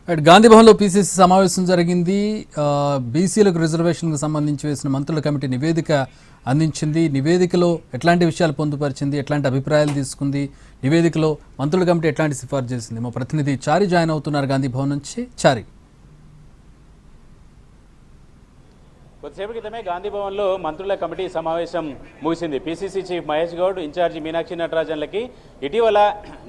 గాంధీ భవన్లో పీసీసీ సమావేశం జరిగింది. బీసీలకు రిజర్వేషన్కు సంబంధించి వేసిన మంత్రుల కమిటీ నివేదిక అందించింది. నివేదికలో ఎట్లాంటి విషయాలు పొందుపరిచింది, ఎట్లాంటి అభిప్రాయాలు తీసుకుంది, నివేదికలో మంత్రుల కమిటీ ఎట్లాంటి సిఫార్సు చేసింది, మా ప్రతినిధి చారి జాయిన్ అవుతున్నారు గాంధీ భవన్ నుంచి. చారి, కొద్దిసేపు క్రితమే గాంధీ భవన్లో మంత్రుల కమిటీ సమావేశం ముగిసింది. PCC chief Mahesh Goud, incharge Meenakshi నటరాజన్లకి ఇటీవల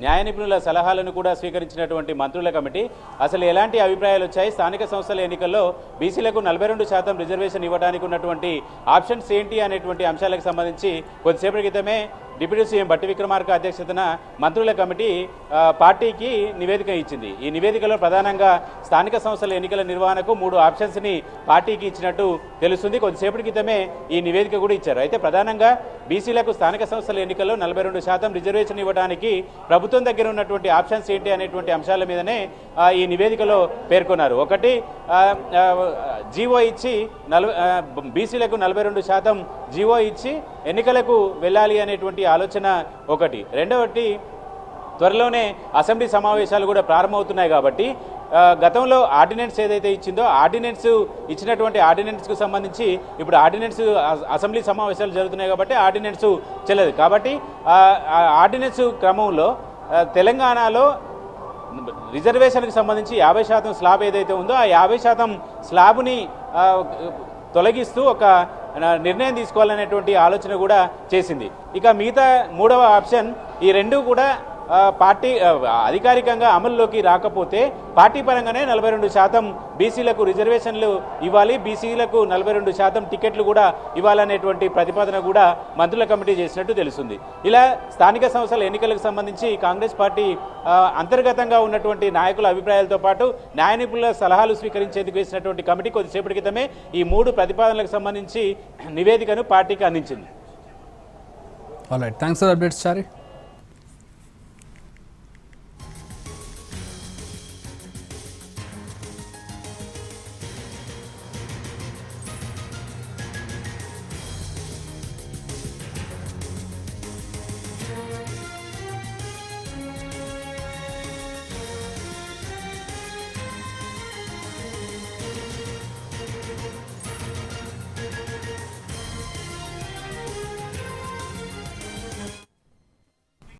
న్యాయ నిపుణుల సలహాలను కూడా స్వీకరించినటువంటి మంత్రుల కమిటీ అసలు ఎలాంటి అభిప్రాయాలు వచ్చాయి, స్థానిక సంస్థల ఎన్నికల్లో బీసీలకు 42% రిజర్వేషన్ ఇవ్వడానికి ఉన్నటువంటి ఆప్షన్స్ ఏంటి అనేటువంటి అంశాలకు సంబంధించి కొద్దిసేపటి క్రితమే డిప్యూటీ సీఎం బట్టి విక్రమార్క అధ్యక్షతన మంత్రుల కమిటీ పార్టీకి నివేదిక ఇచ్చింది. ఈ నివేదికలో ప్రధానంగా స్థానిక సంస్థల ఎన్నికల నిర్వహణకు 3 ఆప్షన్స్ని పార్టీకి ఇచ్చినట్టు తెలుస్తుంది. కొద్దిసేపటి క్రితమే ఈ నివేదిక కూడా ఇచ్చారు. అయితే ప్రధానంగా బీసీలకు స్థానిక సంస్థల ఎన్నికల్లో 42% రిజర్వేషన్ ఇవ్వడానికి ప్రభుత్వం దగ్గర ఉన్నటువంటి ఆప్షన్స్ ఏంటి అనేటువంటి అంశాల మీదనే ఈ నివేదికలో పేర్కొన్నారు. ఒకటి, జీవో ఇచ్చి బీసీలకు 42% జీవో ఇచ్చి ఎన్నికలకు వెళ్ళాలి అనేటువంటి ఆలోచన ఒకటి. రెండవది, త్వరలోనే అసెంబ్లీ సమావేశాలు కూడా ప్రారంభమవుతున్నాయి కాబట్టి గతంలో ఆర్డినెన్స్ ఏదైతే ఇచ్చిందో ఇచ్చినటువంటి ఆర్డినెన్స్కు సంబంధించి ఇప్పుడు అసెంబ్లీ సమావేశాలు జరుగుతున్నాయి కాబట్టి ఆర్డినెన్స్ చెల్లదు. కాబట్టి ఆర్డినెన్స్ క్రమంలో తెలంగాణలో రిజర్వేషన్కి సంబంధించి 50% స్లాబ్ ఏదైతే ఉందో ఆ 50% స్లాబ్ని తొలగిస్తూ ఒక నిర్ణయం తీసుకోవాలనేటువంటి ఆలోచన కూడా చేసింది. ఇక మిగతా 3వ ఆప్షన్, ఈ రెండు కూడా పార్టీ అధికారికంగా అమల్లోకి రాకపోతే పార్టీ పరంగానే 42% బీసీలకు రిజర్వేషన్లు ఇవ్వాలి, బీసీలకు 42% టికెట్లు కూడా ఇవ్వాలనేటువంటి ప్రతిపాదన కూడా మంత్రుల కమిటీ చేసినట్టు తెలుస్తుంది. ఇలా స్థానిక సంస్థల ఎన్నికలకు సంబంధించి కాంగ్రెస్ పార్టీ అంతర్గతంగా ఉన్నటువంటి నాయకుల అభిప్రాయాలతో పాటు న్యాయ నిపుణుల సలహాలు స్వీకరించేందుకు వేసినటువంటి కమిటీ కొద్దిసేపటి క్రితమే ఈ 3 ప్రతిపాదనలకు సంబంధించి నివేదికను పార్టీకి అందించింది. Alright, thanks for updates Chari.